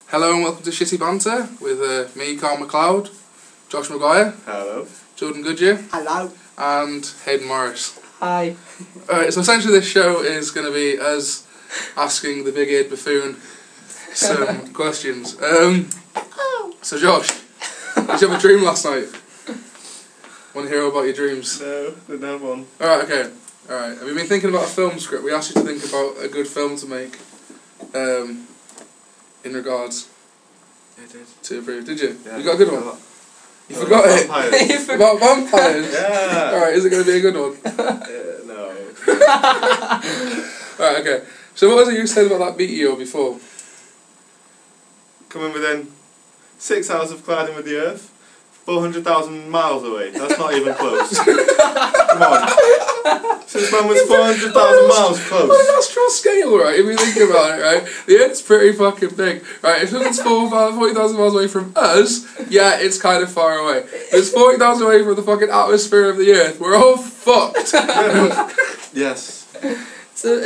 Hello and welcome to Shitty Banter with me, Karn McLeod, Josh Maguire, hello, Jordan Goodyear, hello, and Hayden Morris. hi. Alright, so essentially this show is going to be us asking the big-eared buffoon some questions. So Josh, did you have a dream last night? Want to hear all about your dreams? No, didn't have one. Alright, okay. Alright, have you been thinking about a film script? We asked you to think about a good film to make. In regards to approve. Did you? Yeah, You got a good one? You forgot it? Vampires. About vampires? Yeah. Alright, is it going to be a good one? No. Alright, okay. So what was it you said about that meteor before? Coming within 6 hours of colliding with the Earth, 400,000 miles away. That's not even close. Come on. Since when was 400,000 miles close? On an astral scale, right, if you think about it, right, the Earth's pretty fucking big, right, if it's 40,000 miles away from us, yeah, it's kind of far away. If it's 40,000 away from the fucking atmosphere of the Earth, we're all fucked. Yes. So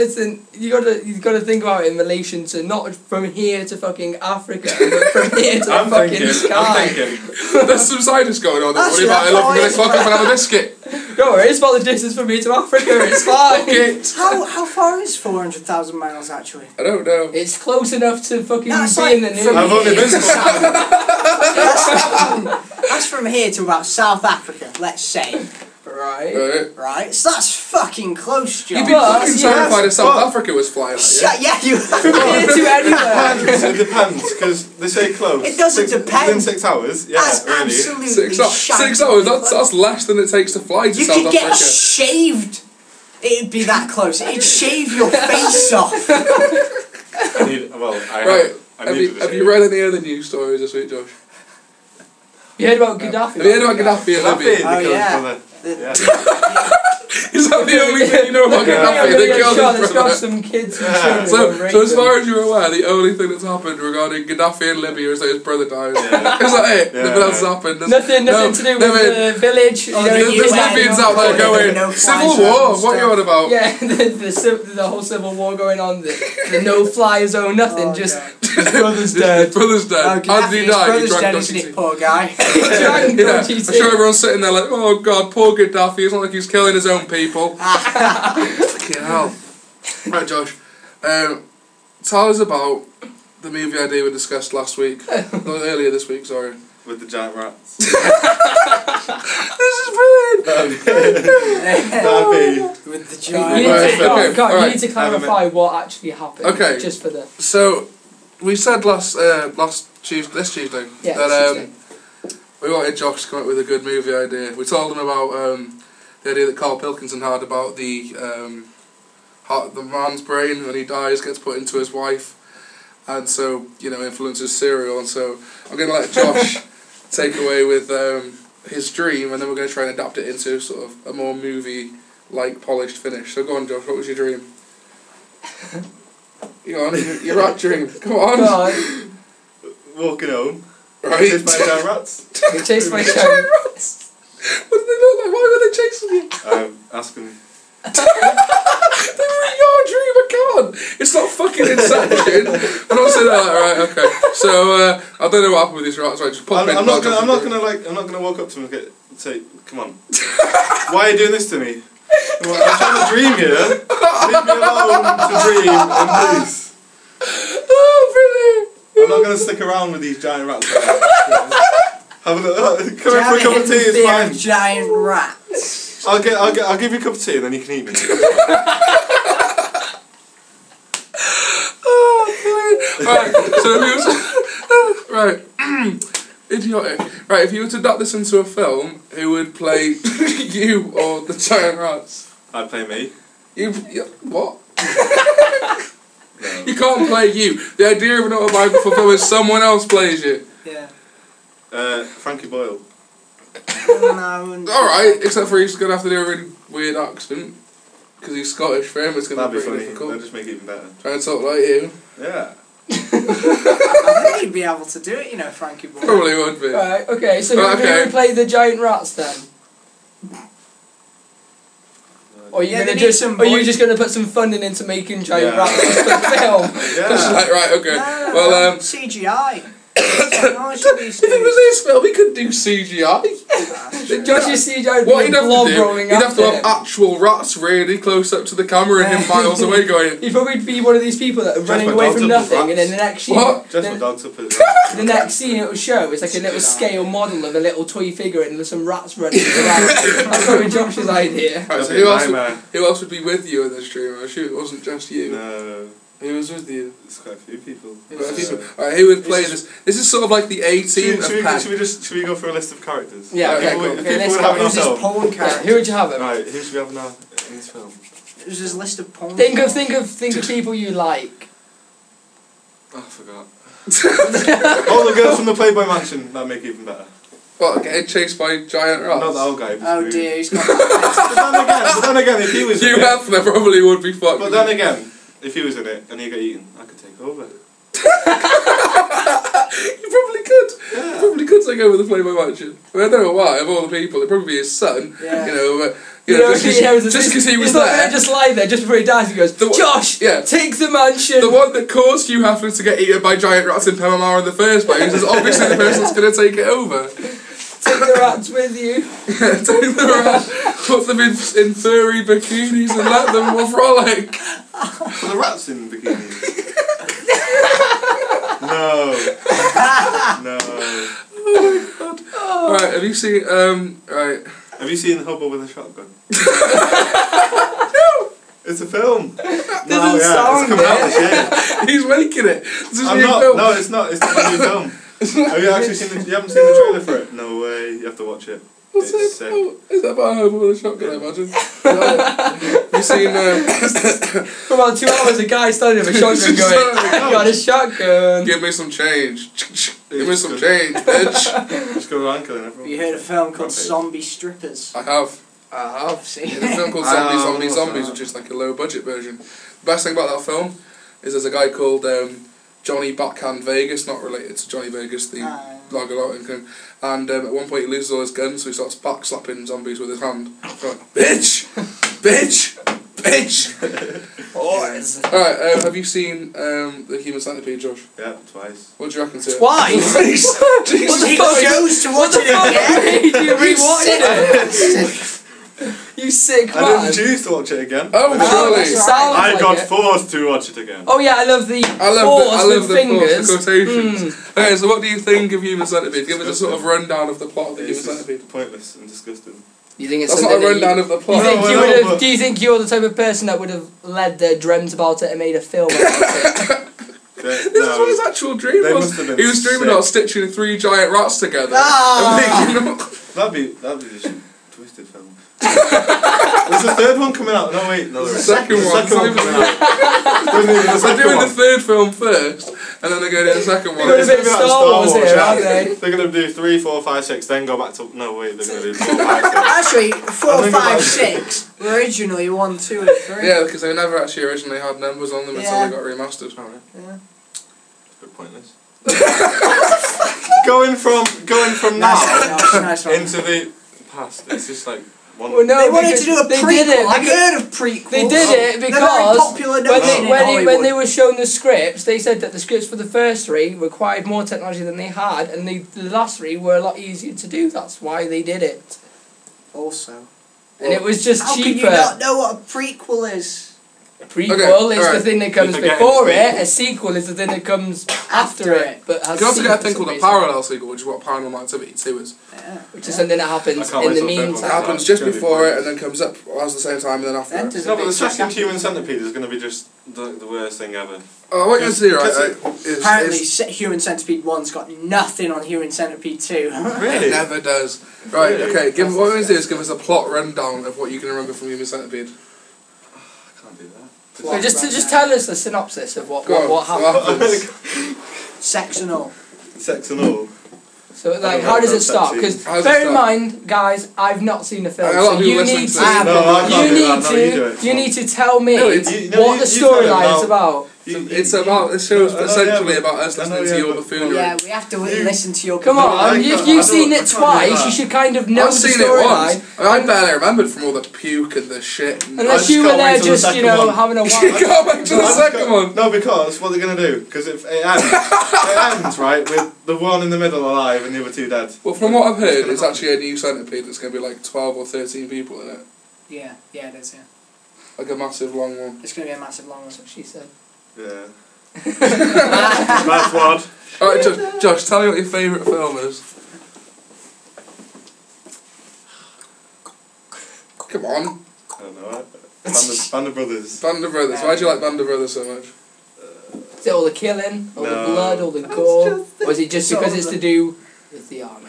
you gotta think about it in relation to not from here to fucking Africa, but from here to the fucking sky. I'm thinking. There's some scientists going on. Don't worry about it. That's Look, I'm going to clock up and have a biscuit. Don't worry, it's about the distance from here to Africa. It's fine. How far is 400,000 miles actually? I don't know. It's close enough to fucking That's be like in the news. from I've only been to That's from here to about South Africa, let's say. Right. Right? So that's fucking close, John. You'd be fucking terrified if South Africa was flying at you. Yeah, you. From here to anywhere. It depends, because they say close. It doesn't depend. Within 6 hours, yeah, That's really. absolutely 6 hours, that's less than it takes to fly to You South could get Africa. shaved. It'd be that close. It'd shave your face off. I need Have you read any other news stories this week, Josh? You heard about Gaddafi? Have you heard about Gaddafi and Libya? Oh, yeah. Yeah. Is that the only thing you know about Gaddafi? They killed his There's got brother. some kids and Yeah. children. So as far as you're aware, the only thing that's happened regarding Gaddafi and Libya is that his brother died. Yeah. Is that it? Yeah. Nothing else has happened. Nothing to do with the village. Oh, There's UN, Libyans out there going, no Civil fly War, zone what are you on about? Yeah, the whole civil war going on, the no-fly zone, nothing, Oh, just God. his brother's dead. His brother's dead. How did he His die? He brother's drank dead, dodgy isn't he, tea. poor guy? He drank Yeah, dodgy I'm tea. sure everyone's sitting there like, oh god, poor Gaddafi, it's not like he's killing his own people. Fucking hell. Right, Josh, tell us about the movie idea we discussed last week. Earlier this week, sorry. With the giant rats. This is brilliant! That'd With the You giant. need Right, to, okay, God, you alright. need to clarify what actually happened. Okay. Just for the... So, we said this Tuesday, Yeah, that Tuesday. we wanted Josh to come up with a good movie idea. We told him about the idea that Carl Pilkington had about the man's brain when he dies gets put into his wife, and so influences cereal. And so I'm going to let Josh take away with his dream, and then we're going to try and adapt it into sort of a more movie-like polished finish. So go on, Josh. What was your dream? Go on, your rat dream. Come on. God, walking home. Right. Chased by giant rats. we chased my Giant child. rats. What did they look like? Why were they chasing you? Ask him. They were in your dream. I can't. It's not fucking Inception. I'm not saying that. Right. Okay. So I don't know what happened with these rats. Right. Just pop in. I'm not gonna walk up to him and say, "Come on, why are you doing this to me? Well, I'm trying to dream here. Leave me alone to dream in peace. Oh, brilliant. I'm not gonna stick around with these giant rats. Have a look. Come in for a cup of tea. It's Fear fine. of giant rats. I'll give you a cup of tea and then you can eat me. Oh, brilliant. Right. So if you right. Idiotic. Right. If you were to adapt this into a film, who would play you or the giant rats? I'd play me. You what? No. You can't play you. The idea of an autobiographical film is someone else plays you. Yeah. Frankie Boyle. Alright, except for he's going to have to do a really weird accent. Because he's Scottish, for him it's going to That'd be be pretty funny. difficult. That'd just make it even better. Try and talk like you. Yeah. I think he'd be able to do it, Frankie Boyle. Probably would be. Right, okay, so Right, who okay. would play the giant rats then? Or you're Yeah, gonna they need just, some or you're voice. just gonna put some funding into making giant Yeah. rats just for film. Yeah. Right, okay. No, Well, CGI. Technology these if it was days. this film, we could do CGI. Just your CGI What would he'd be a have blob to do, rolling he'd have to after have him. actual rats really close up to the camera and him miles away going, He'd probably be one of these people that are running my away dog's from up as nothing, and then rats. the next scene, What? Just then my dog's up as well. the next scene it will show is like a little scale model of a little toy figure and there's some rats running around. That's probably Josh's idea. Right, That'd so be a nightmare. who else would be with you in the stream? I assume it wasn't just you. No, Who was with you? there's quite a few people. Alright, who would play this? This is sort of like the A-team of Pen. Should we go for a list of characters? Yeah, okay, People cool. would- Okay, people let's would go. have in our Who's this film. porn Yeah, character? who would you have him? Right, who should we have in this film? Who's this list of porn Think of stars? people you like. Oh, I forgot. Oh, the girl from the Playboy Mansion. That'd make it even better. What, getting chased by giant rats? Not the old guy. Oh dear, he's got that But then again, if he was Hugh in it, Hefner probably would be fucked. but then again, if he was in it and he got eaten, I could take over. You probably could. You probably could take over the Playboy Mansion. I mean, I don't know why, of all the people, it'd probably be his son. Yeah. You know, but, You know, just because he was he's not there. gonna just lie there just before he dies. He goes, Josh, Yeah. take the mansion. The one that caused Hugh Hefner to get eaten by giant rats in Panama in the first place is obviously the person that's going to take it over. Take the rats with you. Take them around, put them in furry bikinis and let them frolic. Were the rats in bikinis? No. No. Right, have you seen, right. Have you seen Hobo with a Shotgun? No! It's a film. Doesn't sound it's coming out it. this year. He's making it. This is a I'm new not. film. No, it's not. It's not a new film. Have you actually seen the? You haven't seen the trailer for it? No way. You have to watch it. What's It's that? Oh, is that about a hobo with a shotgun, I imagine? Have you seen, For about 2 hours, a guy standing with a shotgun going, I got a shotgun. give me some change. Give me some change, bitch. Just go around killing everyone. Have you heard of a film called Rampage. Zombie Strippers? I have. I've seen There's a film called Zombies, which is like a low budget version. The best thing about that film is there's a guy called Johnny Backhand Vegas, not related to Johnny Vegas, the Lager thing. And at one point he loses all his guns, so he starts backslapping zombies with his hand. Like, bitch! Bitch! Bitch! Alright, have you seen The Human Centipede, Josh? Yeah, twice. What do you reckon to it? Twice? What the He fuck? chose to watch it What again? made you rewatch it? You sick I man. didn't choose to watch it again. Oh, surely! It sounds I like got it. forced to watch it again. Oh yeah, I love the I love with the fingers. quotations. Okay, so what do you think of Human Centipede? Give us a sort of rundown of the plot of the Human It's just Centipede. pointless and disgusting. You think it's That's not a something that rundown of the you plot. think No, you no, would have? but- Do you think you're the type of person that would have led their dreams about it and made a film about it? This is what his actual dream They was. must have been He was dreaming sick. about stitching 3 giant rats together. Ah! And making them. That'd be just a twisted film. There's a third one coming out. No wait, no there The is. second The one. second one coming out. They're second doing one. the third film first, and then they're going to the second one. They're It's gonna gonna be be like Star Wars here, yeah. aren't they? They're gonna do 3, 4, 5, 6, then go back to no wait. They're gonna do 4, 5, 6. Actually, 4, I think 5, about- 6 were originally 1, 2, and 3. Yeah, because they never actually originally had numbers on them until Yeah. they got remastered. Yeah. It's a bit pointless. going from now Nice one. into the past. It's just like one. Well, no, They wanted because to do a they prequel. did it I've because- heard of prequels. They did it They're very because popular when notion they, in when Hollywood. they were shown the scripts, they said that the scripts for the first 3 required more technology than they had, and the last 3 were a lot easier to do. That's why they did it, Also, and it was just how can cheaper. you not know what a prequel is? A prequel Okay, is the alright. thing that comes You forget before it's it. sequel. A sequel is the thing that comes after it. But has You can also get a thing sequels, called a basically, parallel sequel, which is what Paranormal Activity 2 is. Yeah. which is something that happens I can't in wait the till third one. It meantime. happens just before it and then comes up as the same time and then after it. Banter's a No, but big the second sucker. Human Centipede is going to be just the worst thing ever. Oh, what you see, right, Because is Apparently, Human Centipede 1's got nothing on Human Centipede 2. it Really? never does. Right, Really? okay, what we're going to do is give us a plot rundown of what you can remember from Human Centipede. I can't do that. So just tell us the synopsis of what Go on, what happens. Sex and all. Sex and all. So I like, don't how know does it if start? that's Because How does it bear in start? mind, guys, I've not seen the film, A lot of so people you listening need to to this- No, I can't do that. No, you do it. you need to tell me No, you what the tell them storyline is how- about. It's about. This show's essentially about us listening to your buffoonery. Yeah, we have to listen to your. Come on, you've seen it twice. You should kind of know I've the seen it storyline. once. I barely remembered from all the puke and the shit. Unless you were there just, having a You while. can't wait till the second one. No, because what they're gonna do? Because if it ends right with the one in the middle alive and the other two dead. Well, from what I've heard, it's actually a new centipede that's going to be like 12 or 13 people in it. Yeah, it is. Yeah, Like a massive long one. it's gonna be a massive long one. That's what she said. Yeah. Last one. Alright, Josh, tell me what your favourite film is. Come on. I don't know. Band of Brothers. Band of Brothers. Why do you like Band of Brothers so much? Is it all the killing, all the No. blood, all the gore? Or is it just because it's to do with the army?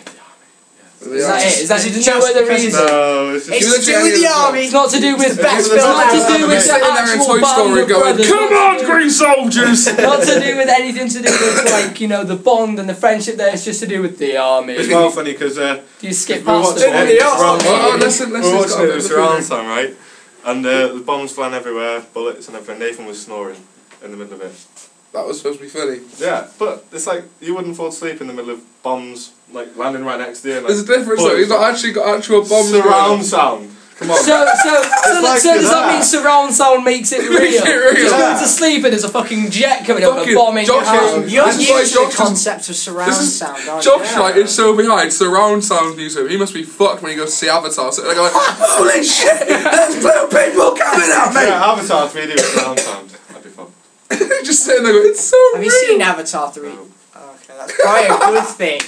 Is that it? Is that Is it no just other because reason? No, it's just. It's to do with the army. It's not to do with the best it's not film to do ever. with the Sitting there in actual Toy band Story of going, brothers. "Come Not on, to do- Green Soldiers!" Not to do with anything to do with the bond and the friendship there. It's just to do with the army. It's well funny because Do you skip we were past watching it? it. Oh, listen, We it's were watching got a it bit with of surround a sound, right? And the bombs flying everywhere, bullets and everything. Nathan was snoring in the middle of it. That was supposed to be funny. Yeah, but it's like you wouldn't fall asleep in the middle of bombs like landing right next to you. And, like, There's a difference though. He's not actually got actual bombs. surround sound. Come on. So like does that that. mean surround sound makes it real? Make it real. Just going Yeah. to sleep and there's a fucking jet coming up and Fucking bombing your Josh house. is- You're This is why used to the Josh is- concept of surround sound, aren't you? Josh like is so behind surround sound music. He must be fucked when he goes to see Avatar. So they're going, "Holy shit! There's blue people coming at me!" Yeah, Avatar 3D with surround sound. That'd be fun. Just sitting there going, "It's so Have real." you seen Avatar 3? No. Okay, that's probably a good thing.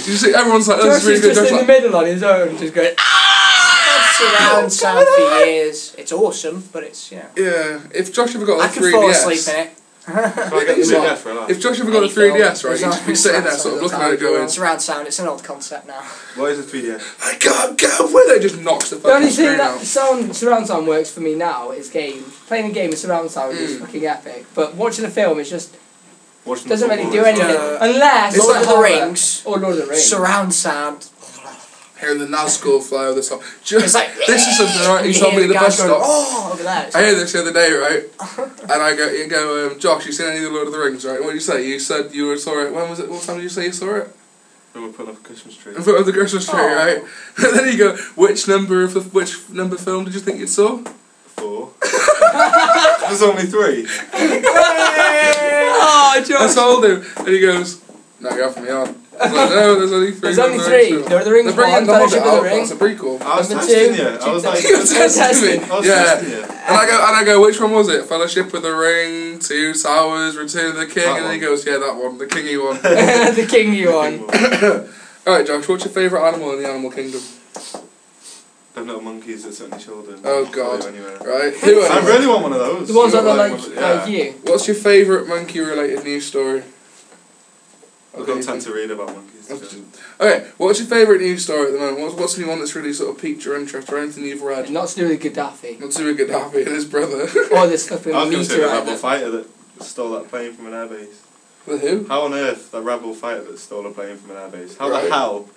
You see, everyone's like, "This Josh is really is good." just Josh in the like, middle on his own, just going. Surround sound for years. It's awesome, but it's, yeah. If Josh ever got I a could fall 3DS, asleep in it. So I get the CDS for a laugh. if Josh ever got a Any film, 3DS, right, there's he'd just be sitting there, surround sort of sound looking all at the it, time. going, Surround sound, it's an old concept now. What is a 3DS? "I can't go with it." Just knocks the The only fucking thing screen that out. surround sound works for me now is games. Playing a game with surround sound is fucking epic, but watching a film is just Watching doesn't the really football do is- anything Yeah. unless Lord it's of the horror. Rings. Or Lord of the Rings. Surround sound. Hearing the Nazgul fly over the top. It's like This is something, right? and You told me hear at the the bus guys going, stop. oh, over there. I heard this the other day, right? And you go, "Josh, you seen any of the Lord of the Rings, right?" What did you say? You said you saw it. When was it? What time did you say you saw it? When we're putting up a Christmas tree. In front of the Christmas tree, Oh. right? And then you go, which number film did you think you saw? 4. There's only 3. Oh, Josh. I told him. And he goes, "No, you're having me on." I was like, "No, there's only 3. There's only Lord of the 3. Rings Lord of the Rings They're bringing 1, the Fellowship Hobbit of the out. Ring. That's a prequel. I was Number testing 2, you. I was like, You were testing me. I was Yeah. testing you. And I go, which one was it? Fellowship with the Ring, Two Towers, Return of the King, That and then he one. goes, "Yeah, that one, the kingy one." The king you on. Alright, Josh, what's your favourite animal in the animal kingdom? Them little monkeys that sit on your shoulder. Oh, God. Anywhere. Right? Who I are you? really want one of those. The ones that You are got like, yeah. like you. What's your favourite monkey-related news story? I don't tend to read about monkeys. Okay, what's your favourite news story at the moment? What's the new one that's really sort of piqued your interest or anything you've read? Not to do with Gaddafi. Not to do with Gaddafi and his brother. Or this stuff in I the was going to say the meteorite. rebel fighter that stole that plane from an airbase. The who? How on earth that rebel fighter that stole a plane from an airbase? How Right. the hell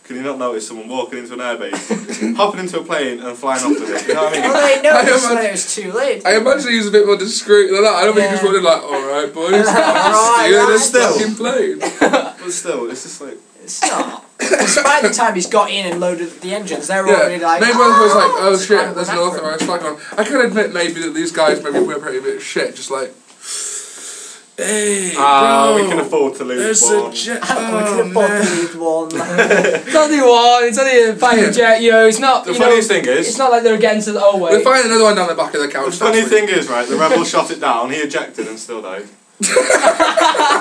can you not notice someone walking into an airbase, hopping into a plane and flying off with it? You know what I mean? Well, they noticed I when it was too late. I imagine he was a bit more discreet than that. I don't think he just Yeah. wanted like, "Alright boys, I'm Right, stealing this still. fucking plane." But still, it's just like... It's not. Despite the time he's got in and loaded the engines, they're Yeah, already like. maybe one was like, "Oh it's shit, kind of there's an inaccurate. authorised flag on." I can admit maybe that these guys maybe were pretty bit shit, just like, "Hey, bro, we can afford to lose there's one. a jet." We Oh, could afford man. to lose one. It's only one, it's only a fighter jet, you know, it's not, The you know, funniest thing is... it's not like they're against us, oh We'll wait. find another one down the back of the couch. The funny thing is, right, the rebel shot it down, he ejected and still died.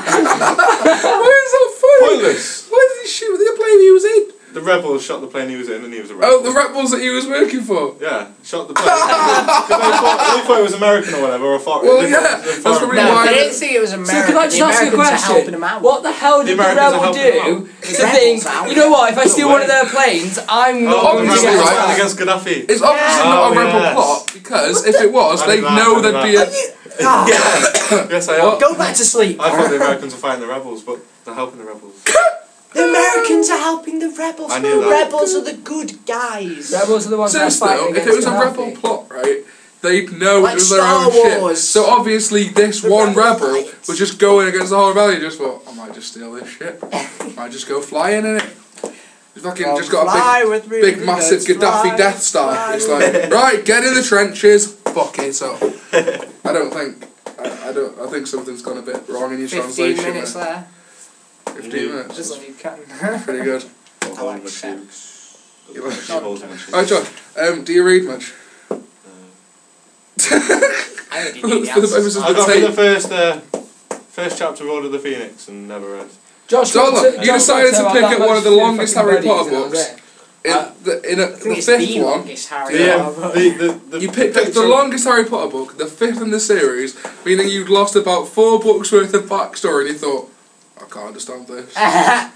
Why is that funny? Pointless! Why did he shoot the plane he was in? The rebel shot the plane he was in and he was a rebel. Oh, the rebels that he was working for. Yeah, shot the plane. 'Cause they thought it was American or whatever, or foreign. Well, They yeah, thought it was that's foreign. probably No, why- they didn't think it was American. So can I just the ask you a Americans are helping question? him out. What the hell did the Americans are rebel helping him do The to think, rebels out. you know what, if I No steal way. one of their planes, I'm not Oh, going the to obviously get rebels right. fighting that. against Gaddafi. It's obviously Oh, not a rebel yes. plot because if it was, I they'd did that, know I did there'd be a. Ah, Yes, I am. Go back to sleep. I thought the Americans were fighting the rebels, but they're helping the rebels. The Americans are helping the rebels. I knew The that. rebels are the good guys. Rebels are the ones that are Seriously, fighting though, if against it was a Gaddafi. rebel plot, right, they'd know Like it was their Star own shit. Wars. So obviously this The one rebel rebel fight. was just going against the whole rebellion. Just thought, I might just steal this shit. Might just go flying in it. He's fucking just got a big massive Gaddafi Death Star. It's like, right, get in the trenches. Fuck it up. I don't think. I think something's gone a bit wrong in your 15 translation. minutes there. 15 minutes. Just like you can. Pretty good. I like that. Alright, John. Do you read much? I already knew the For the purposes answers. I of the got through tape. the first chapter of Order of the Phoenix and never read. Josh, So look, you decided to pick up one of the much longest fucking Harry buddies Potter and that was books. it. The I think it's fifth the one. longest Harry The, Potter book. You picked up the longest Harry Potter book, the fifth in the series, meaning you'd lost about 4 books worth of backstory, and you thought, I can't understand this. The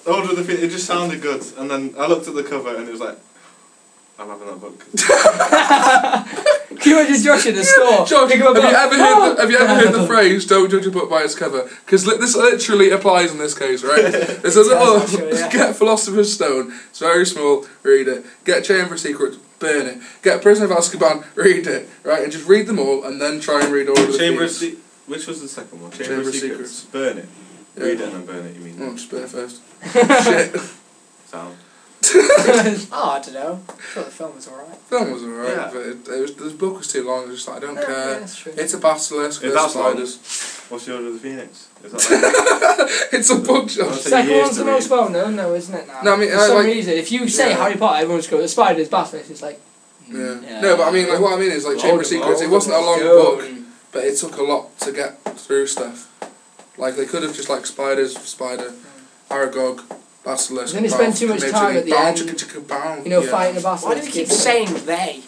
Order of the Phoenix, it just sounded good, and then I looked at the cover and it was like, I'm having that book. Can you imagine Josh in the store? Josh, pick him up have you ever heard the book. phrase, don't judge a book by its cover? Because this literally applies in this case, right? There's a little, actually, yeah. get Philosopher's Stone, it's very small, read it. Get Chamber of Secrets, burn it. Get Prisoner of Azkaban, read it. Right, and just read them all, and then try and read Order of the Chamber of Phoenix. Which was the second one? Chamber of Secrets. Burn it. Yeah. Read it and then burn it, you mean? Oh, just burn it first. Shit. Sound. Oh, I don't know. I thought the film was alright. Film was alright, Yeah. but the book was too long. I was just like, I don't Yeah, care. that's true. It's a basilisk. If There's that's long, spiders. what's the Order of the Phoenix? Is that like, It's a book, Josh. I'll take Second years one's to the most read. well known, though, isn't it? Now. No, I mean, for some like- reason, if you say Yeah. Harry Potter, everyone's going, the spiders, basilisk. It's like, Yeah. Yeah. No, but I mean, like, what I mean is, like, Chamber of Secrets, it wasn't a long book, but it took a lot to get through stuff. Like, they could have just, like, spiders, spider, Aragog, basilisk, Then they spend too much time at the end, fighting a basilisk. Why do we keep saying they?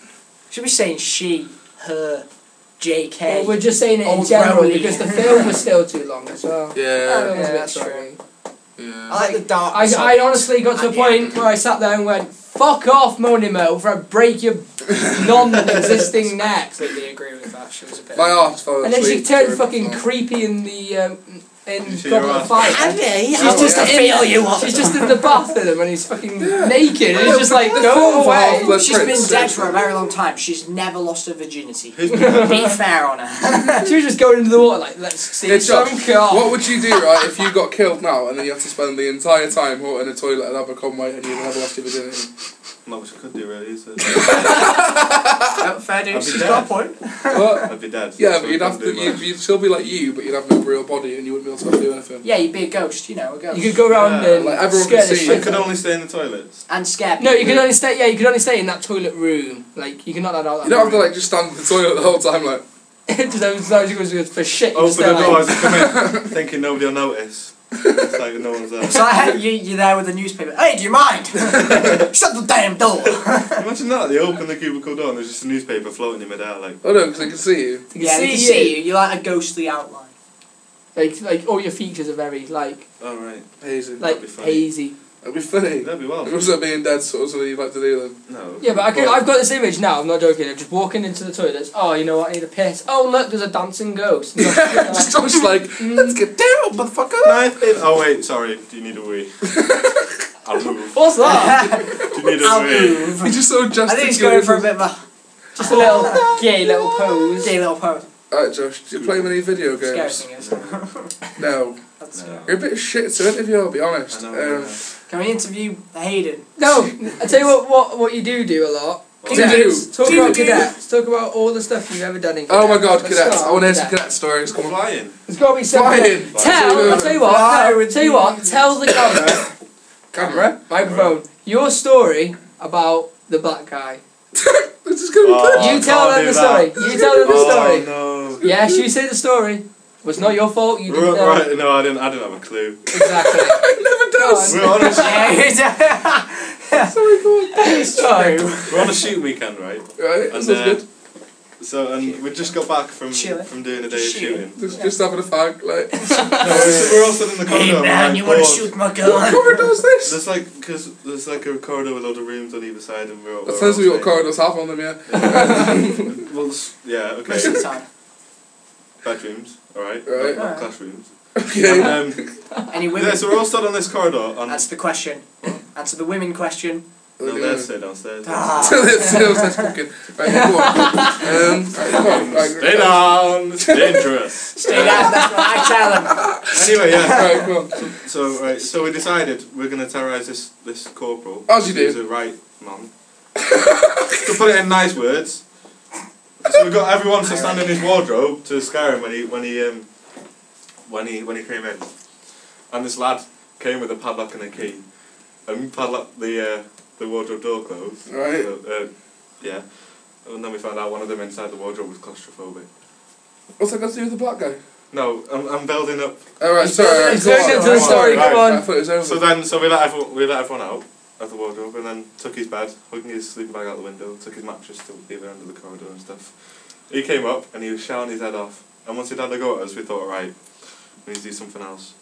Should be saying she, her, JK. Well, we're just saying it in Old general Rowley. because the film was still too long as well. Yeah. Everyone's a bit that's sorry. Yeah. I like the dark. I honestly got to a point where I sat there and went, fuck off, Monimo, before I break your non-existing neck. Completely agree with that. She was a bit. My heart fell And then she asleep turned during fucking the film. creepy in the in You see Goblet your of Fire. Andy, She's just to feel you up. She's just in the bath with him and he's fucking naked and he's just like, The go film for away. Half-Blood She's been Prince. dead for a very long time. She's never lost her virginity. Who's Be fair on her. She was just going into the water like, let's see Yeah, some Josh, cock. what would you do, right, if you got killed now and then you had to spend the entire time in a toilet and have a conway and you never lost your virginity? Not much I could do really, is there? Fair dude. I'd be She's dead. got a point. What? I'd be dead. Yeah, That's but what you'd I have couldn't to, do, man. you'd still be like you, but you'd have no real body and you wouldn't be able to do anything. Yeah, you'd be a ghost, a ghost. You could go around Yeah, and like, everyone scare could the see I shit could out. only stay in the toilets. And scare No, you people. could only stay. Yeah, you could only stay in that toilet room. Like you cannot let out that. You don't have to room. like just stand in the toilet the whole time like. Just every time she goes for shit. You Open just the stay door like, as I come in, thinking nobody will notice. It's like no one's there. So you're there with the newspaper. Hey, do you mind? Shut the damn door. Imagine that, they open the cubicle door and there's just a newspaper floating in midair like... Oh no, because they can see you. you can Yeah, they can see you. You're like a ghostly outline. Like all your features are very like Oh right. Hazy. like be funny. hazy. That'd be funny. That'd be well. Was that being dead sort of something you'd like to do then? No. Yeah, but I've got this image now. I'm not joking. I'm just walking into the toilets. Oh, you know what? I need a piss. Oh look, there's a dancing ghost. Just Josh like, let's get down, motherfucker! Oh wait, sorry. Do you need a wee? I'll move. What's that? Do you need a I'll wee? move. He just sort of I think he's going for a bit of a Just a little gay little pose. gay little pose. Alright Josh, do you play many video Scary games? thing is. No. That's No. scary. You're a bit shit to interview, I'll be honest. I know. Can we interview Hayden? No, I tell you what you do a lot. What do you do? Cadets. Talk Do about do. cadets. Talk about all the stuff you've ever done in cadets. Oh my god, Let's cadets. start I want to with hear some cadet stories. Come on. Flying. There's got to be something. Flying. I'll tell you what. Fly No, with tell you what. Tell the camera, Camera? microphone, your story about the black guy. This is going to be good. You tell them the story. You tell them the story. Oh Yes, you say the story. It was not your fault. You no. didn't know. Right, no, I didn't have a clue. Exactly. It never does. We're on a Sorry, go on. It's true. we're on a shoot weekend, right? Right, that And, sounds good. So we just got back from Chilling. doing a day of Shooting. shooting. Just having a fag, like. No, we're all stood in the corridor. Hey and man, we're you want to bored. shoot my What gun? cover does this? There's like a corridor with a load of rooms on either side, and we're all. That tells me what corridors have on them, yeah. Well, yeah, okay. Most of the time. Bedrooms, alright. Right. Not classrooms. Okay. And, Any women? yeah, so we're all stood on this corridor. Answer the question. Answer the women question. No, they'd stay downstairs. That's fucking. Right, go on. Stay down, it's dangerous. Stay down, that's what I tell them. Anyway, yeah. Right, go on. So we decided we're going to terrorise this corporal. As you do. He's a right man. To put it in nice words. So we got everyone to stand in his wardrobe to scare him when he came in. And this lad came with a padlock and a key, and padlocked the wardrobe door closed. Right. So, yeah. And then we found out one of them inside the wardrobe was claustrophobic. What's that got to do with the black guy? No, I'm building up. Alright, sorry. It's going into the story, come on. I thought it was over. So we let everyone out of the wardrobe, and then took his bed, hugging his sleeping bag out the window, took his mattress to the other end of the corridor and stuff. He came up and he was shouting his head off. And once he'd had a go at us, we thought, right, we need to do something else.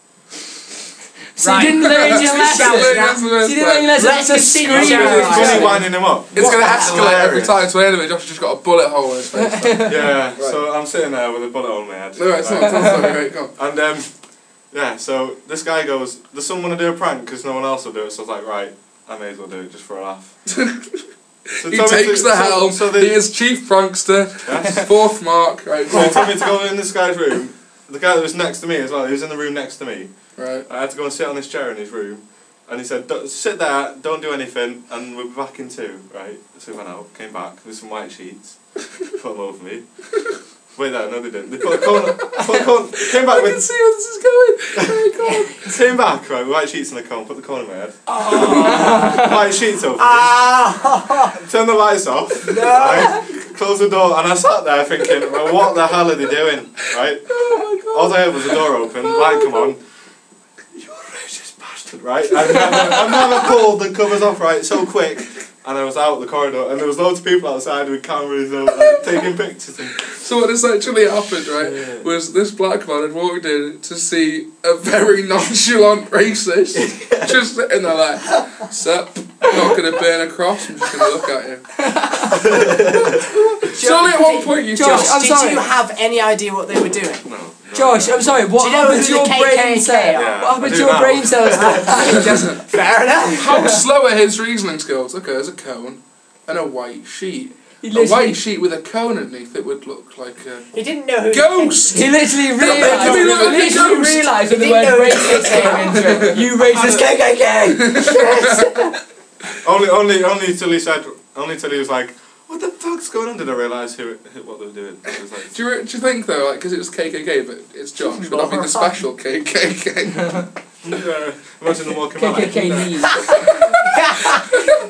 So you didn't learn your lesson. You didn't learn your lesson. Let's It's a continue. scream. Funny winding him up. It's going to escalate every hilarious. time, so anyway, Josh just got a bullet hole in his face. Yeah, Right. so I'm sitting there with a bullet hole in my head. Alright, sorry, go on. And yeah, so this guy goes, does someone want to do a prank? Because no one else will do it. So I was like, right, I may as well do it just for a laugh. So He takes the helm, he is chief prankster, Yes. fourth mark. Right, So he told me to go in this guy's room. The guy that was next to me as well, he was in the room next to me. right. I had to go and sit on this chair in his room. And he said, sit there, don't do anything, and we'll be back in 2, right? So we went out, came back with some white sheets, put them over me. Wait there, no they didn't. They put a cone, came back I can with, see where this is going. Very cool. came back, right, with white sheets and a cone, put the cone in my head. White sheets over me, turn the lights off, right, close the door, and I sat there thinking, well, what the hell are they doing, right? Oh my god. All I heard was the door open, light come on. Right, I've never pulled the covers off right so quick, and I was out the corridor, and there was loads of people outside with cameras taking pictures. So what essentially happened, right, was this black man had walked in to see a very nonchalant racist just sitting there like, sup, I'm not going to burn a cross, I'm just going to look at you. Surely at one point you Josh, I'm Did sorry. you have any idea what they were doing? No. Josh, I'm sorry, what Do you know happened to who your the brain KKK cell? are? Yeah, What happened I to do your now. brain cells? Fair enough. How slow are his reasoning skills? Okay, there's a cone and a white sheet. He A literally- white sheet with a cone underneath it would look like a He didn't know who. ghost! He literally Can we look at the ghost? realised when the He word didn't know racist came into it. You racist KKK! Only till he said, only till he was like, what the fuck's going on? Did I realise what they were doing? It was like, Do you think though, like, because it was KKK, but it's Josh, would that be the special KKK? imagine them walking around. KKK knees.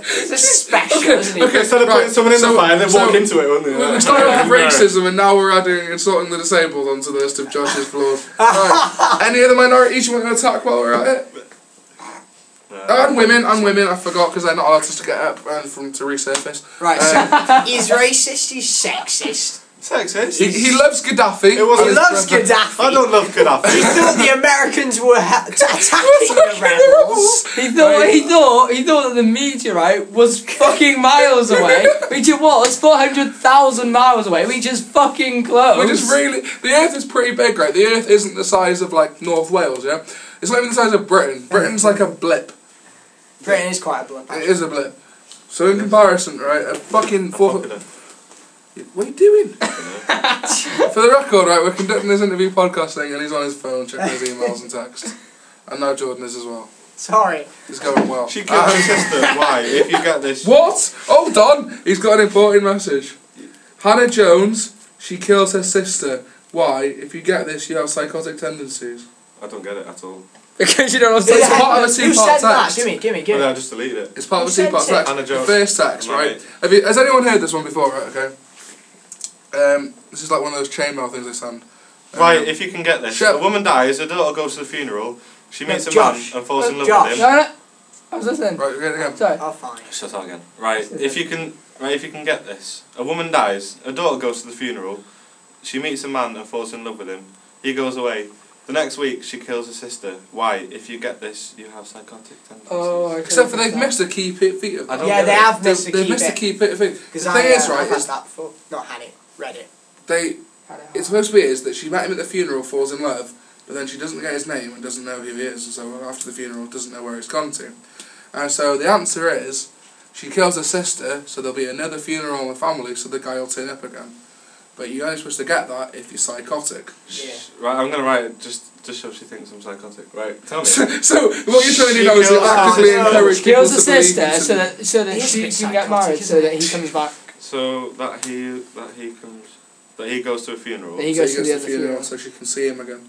It's a special, isn't it? Okay, Instead of putting someone in the fire, they walk into it, wouldn't they? We started with racism and now we're adding insulting the disabled onto the list of Josh's flaws. Right. Any other minorities you want to attack while we're at it? And women, I forgot because they're not allowed to get up and to resurface. Right, so he's racist, he's sexist. Sexist? He loves Gaddafi. It wasn't He loves I Gaddafi. don't love Gaddafi. He thought the Americans were attacking the rebels. He thought that the meteorite was fucking miles away, which it was 400,000 miles away, which is fucking close. We're just really, the Earth is pretty big, right? The Earth isn't the size of like North Wales, yeah. It's not even the size of Britain. Britain's like a blip. Britain is quite a blip. It is a blip. So in comparison, right, a fucking What are you doing? For the record, right, we're conducting this interview podcast thing and he's on his phone checking his emails and texts. And now Jordan is as well. Sorry. It's going well. She killed her sister. Why? If you get this... What? Hold on! He's got an important message. Hannah Jones, she kills her sister. Why? If you get this, you have psychotic tendencies. I don't get it at all. Because you don't know It's part of a Who two-part said that? text. Give me. I just deleted it. It's part of a Who sent two-part it? text. Hannah The Jones. first text, right? Right. Has anyone heard this one before, right, okay? This is like one of those chainmail things they send. Right, if you can get this. Shut- A woman dies, her daughter goes to the funeral, she meets a Josh. man and falls in love Josh. with him. No. I was listening. Right, again. Sorry. Oh, fine. Shut up again. Right, if you can get this. A woman dies, her daughter goes to the funeral, she meets a man and falls in love with him. He goes away. The next week, she kills her sister. Why? If you get this, you have psychotic tendencies. Oh, Except for they've missed a key feat of I don't Yeah, get they it. have missed a They've key missed a bit. key bit of thing. Because The thing is, I've right, had is that before. Not had it. Read it. it's supposed to be is that she met him at the funeral, falls in love, but then she doesn't get his name and doesn't know who he is, and so after the funeral doesn't know where he's gone to. And so the answer is She kills her sister, so there'll be another funeral in the family, so the guy will turn up again. But you're only supposed to get that if you're psychotic. Yeah. Right, I'm gonna write it just so she thinks I'm psychotic. Right, tell me. So what you're trying to do now is She to actively kills- encourage She people kills to the believe sister in so that He is a she bit can get psychotic, married, so isn't that he? he comes back. So that he goes to a funeral. That he So goes he to goes the to other the funeral funeral. so she can see him again.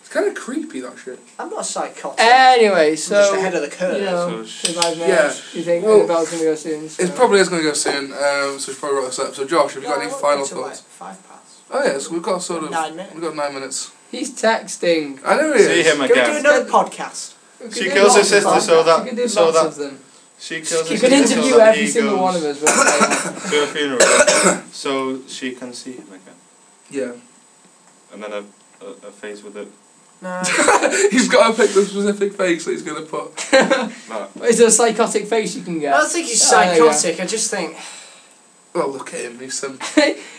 It's kind of creepy, that shit. I'm not psychotic. Anyway, I'm just so ahead of the curve. you know, So 5 minutes. Yeah. You think Well, Annabelle's gonna go soon? So. It probably is going to go soon, so she's probably wrote this up. So Josh, have you got any final thoughts? 5 past. Oh yeah, so we've got sort of 9 minutes. we've got 9 minutes. He's texting. I know he See is. him Can we do again. another podcast? We could She do kills her lots of sister them. so that- We could do so lots that- of them. She kills You his could sister interview so that every he single goes one of us. Right? to a funeral so she can see him again. Yeah. And then a face with a No. He's got to pick the specific face that he's going to put. no. Is there a psychotic face you can get? I don't think he's Oh, there you go. psychotic. I just think Well, look at him. He's some.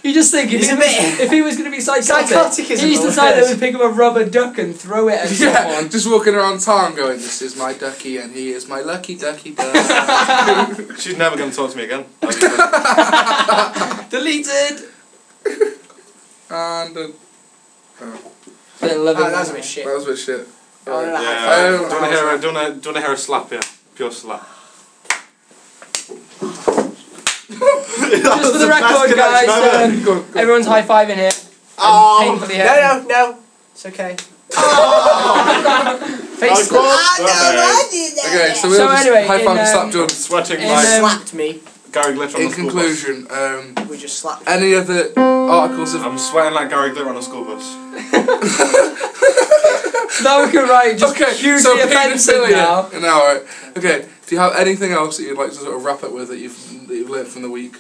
You just think He's a bit- if he was going to be psychotic, Psychotic is a he's word. decided to pick up a rubber duck and throw it at Yeah, someone. just walking around town going, "This is my ducky and he is my lucky ducky duck." She's never going to talk to me again. That'd be good. Deleted. And Bit 11 that was a bit shit. that was a bit shit. Oh, no, no, Yeah. Um, Do you want to hear a slap? Yeah, pure slap. Just for the record, guys, Go on, go on. everyone's high-fiving here. Oh, painfully hurt. no. It's okay. Face slap. Okay, so we'll So just anyway, high five in, and slap Jordan. Sweating In, like Slapped me. Gary Glitter on In the school conclusion, We just slapped. any other articles bus. of I'm sweating like Gary Glitter on a school bus. Now we can write just okay, hugely so offensive now. pedophilia. No, alright. Okay, do you have anything else that you'd like to sort of wrap up with that you've learnt from the week,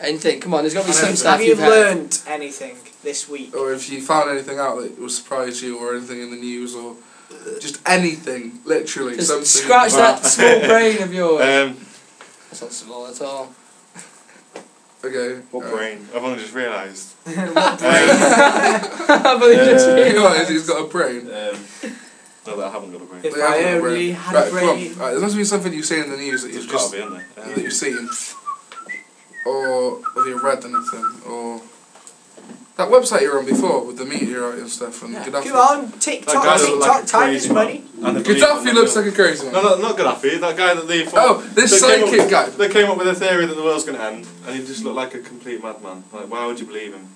Anything? Come on, there's got to be I some know. stuff Have you you've heard. learned anything this week? or if you found anything out that will surprise you, or anything in the news, or just anything, literally Just something. scratch that small brain of yours. That's not small at all. Okay. What brain? I've only just realised. What I believe it's Yeah. real. You know, he's got a brain. No, that I haven't got a brain. If Yeah, I I've got a only brain. had Right, a come on. brain. Right, there must be something you've seen in the news that There's you've got just to be, isn't there? that you've seen, or have you read anything, or that website you were on before with the meteorite and stuff and Gaddafi. Come on, That TikTok, guy that looked like a time is crazy money. man. And the Gaddafi police- looks like a crazy man. No, not Gaddafi. That guy that they thought. Oh, this they came up- psychic guy. They came up with a theory that the world's going to end, and he just looked like a complete madman. Like, why would you believe him?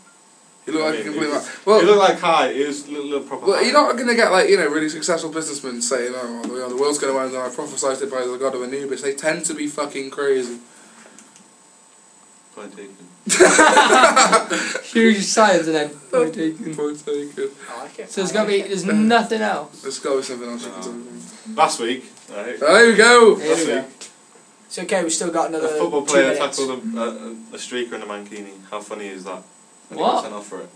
He looked like a I mean, complete he man. was- Well, he looked like high. He was a little proper. well, high. you're not going to get really successful businessmen saying, "Oh, the world's going to end," and I prophesied it by the god of Anubis. They tend to be fucking crazy. Point taken. Huge science and then Point taken. I like it. So there's nothing else. There's got to be something else you can do. Last week, right, Oh, there we go. Here we go. It's okay, we've still got a another football 2 player minutes. tackled a streaker in a mankini. How funny is that? And he What? got sent off for it.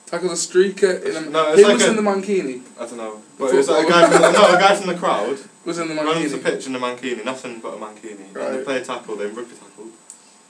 Tackled a streaker in a. No, it's Who like was a- in the mankini? I don't know. But it was like a guy from the crowd Was in the running to the mankini. pitch in a mankini, nothing but a mankini. Right. And the player tackled him, rugby tackled,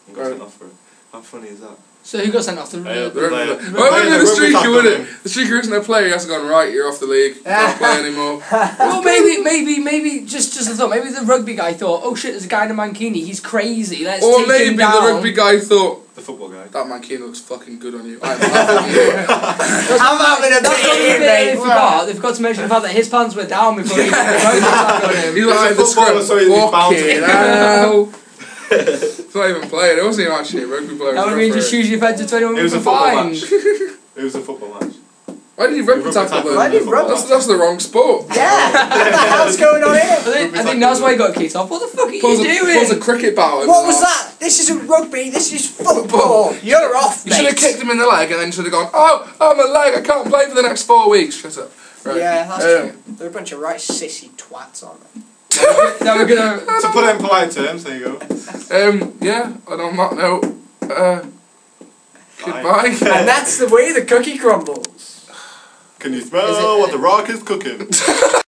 and got Right. sent off for it. How funny is that? So who got sent off? The player. rugby. The Well, player- maybe the the rugby streaker tackled would him. it? The streaker isn't a player. He has gone right. You're off the league. You can't play anymore. Well, maybe just a thought. Maybe the rugby guy thought, oh shit, there's a guy in a mankini. He's crazy. Let's Or take maybe him the down. rugby guy thought The football guy. that mankini looks fucking good on you. I'm having you. I'm having a That's bit what here, they mate. forgot. They forgot to mention the fact that his pants were down before he rugby tackled him. He's like a the footballer, scrum. so he's bound to Fucking be. hell. It's not even playing. It wasn't even actually a rugby player. That would mean just hugely offensive to anyone It was who a can football find. match. It was a football match. Why did he rugby Rugby tackle tackle. them? Why did he rugby- That's the wrong sport. Yeah, what the hell's going on here? I think that's why he got kicked off. What the fuck are you Pulls a doing? cricket bat. What was that? This isn't rugby, this is football. You're off, You should have mate. kicked him in the leg and then should have gone, oh, my leg, I can't play for the next 4 weeks. Shut up. Right. Yeah, that's Um, true. They're a bunch of right sissy twats, aren't they? Now we're gonna. To put it in polite terms, there you go. Yeah, and on that note, goodbye. And that's the way the cookie crumbles. Can you Is smell it- what the rock is cooking?